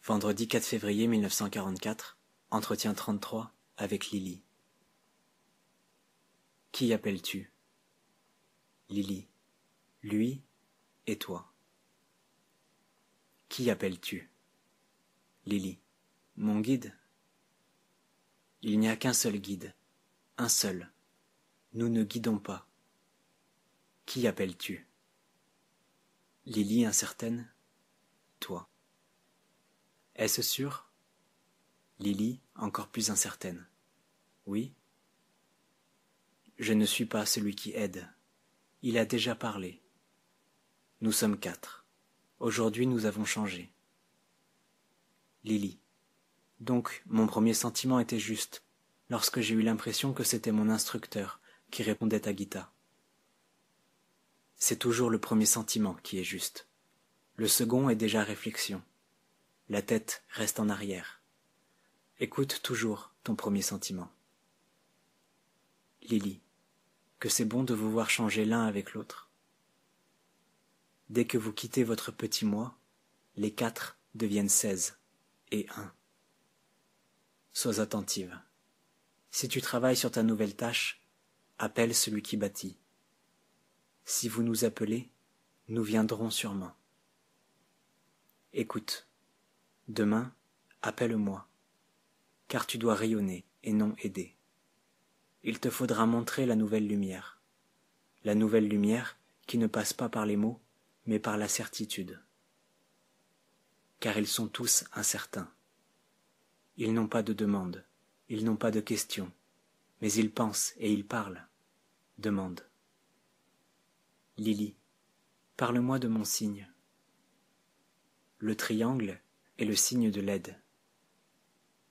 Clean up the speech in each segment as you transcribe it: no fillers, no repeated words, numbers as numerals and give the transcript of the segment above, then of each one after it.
Vendredi 4 février 1944, entretien 33 avec Lily. Qui appelles-tu? Lily. Lui et toi. Qui appelles-tu? Lily. Mon guide? Il n'y a qu'un seul guide, un seul. Nous ne guidons pas. Qui appelles-tu? Lily incertaine. Toi. Est-ce sûr? Lily encore plus incertaine. Oui. Je ne suis pas celui qui aide. Il a déjà parlé. Nous sommes 4. Aujourd'hui nous avons changé. Lily. Donc mon premier sentiment était juste, lorsque j'ai eu l'impression que c'était mon instructeur qui répondait à Gita. C'est toujours le premier sentiment qui est juste. Le second est déjà réflexion. La tête reste en arrière. Écoute toujours ton premier sentiment. Lily. Que c'est bon de vous voir changer l'un avec l'autre. Dès que vous quittez votre petit moi, les 4 deviennent 16 et 1. Sois attentive. Si tu travailles sur ta nouvelle tâche, appelle celui qui bâtit. Si vous nous appelez, nous viendrons sûrement. Écoute. Demain, appelle-moi, car tu dois rayonner et non aider. Il te faudra montrer la nouvelle lumière qui ne passe pas par les mots, mais par la certitude. Car ils sont tous incertains. Ils n'ont pas de demande, ils n'ont pas de questions, mais ils pensent et ils parlent. Demande. Lily, parle-moi de mon signe. Le triangle est le signe de l'aide.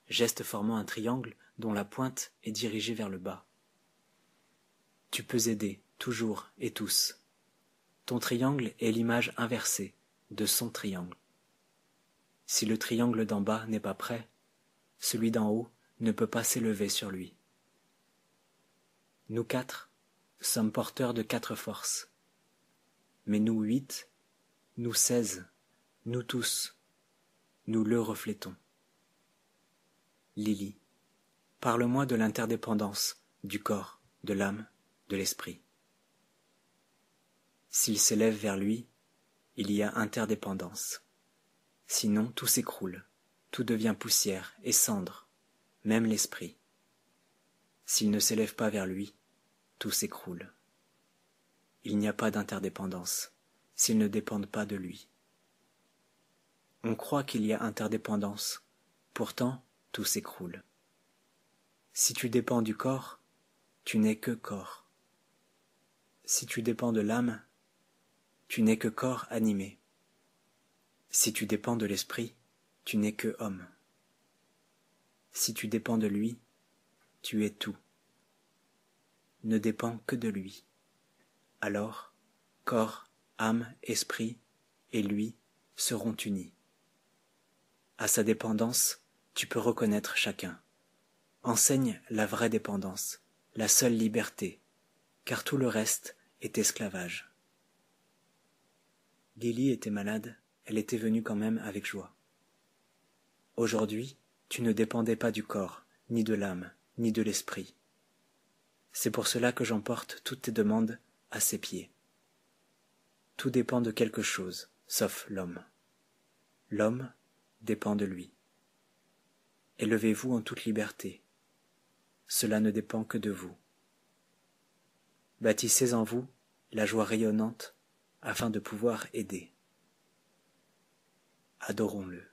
Geste formant un triangle dont la pointe est dirigée vers le bas. Tu peux aider, toujours et tous. Ton triangle est l'image inversée de son triangle. Si le triangle d'en bas n'est pas prêt, celui d'en haut ne peut pas s'élever sur lui. Nous 4 sommes porteurs de 4 forces. Mais nous 8, nous 16, nous tous, nous le reflétons. Lily, parle-moi de l'interdépendance du corps, de l'âme, de l'esprit. S'il s'élève vers lui, il y a interdépendance. Sinon tout s'écroule, tout devient poussière et cendre, même l'esprit. S'il ne s'élève pas vers lui, tout s'écroule. Il n'y a pas d'interdépendance, s'ils ne dépendent pas de lui. On croit qu'il y a interdépendance, pourtant tout s'écroule. Si tu dépends du corps, tu n'es que corps. Si tu dépends de l'âme, tu n'es que corps animé. Si tu dépends de l'esprit, tu n'es que homme. Si tu dépends de lui, tu es tout. Ne dépends que de lui. Alors, corps, âme, esprit et lui seront unis. À sa dépendance, tu peux reconnaître chacun. Enseigne la vraie dépendance, la seule liberté, car tout le reste est esclavage. Lily était malade, elle était venue quand même avec joie. Aujourd'hui, tu ne dépendais pas du corps, ni de l'âme, ni de l'esprit. C'est pour cela que j'emporte toutes tes demandes à ses pieds. Tout dépend de quelque chose, sauf l'homme. L'homme dépend de lui. Élevez-vous en toute liberté. Cela ne dépend que de vous. Bâtissez en vous la joie rayonnante afin de pouvoir aider. Adorons-le.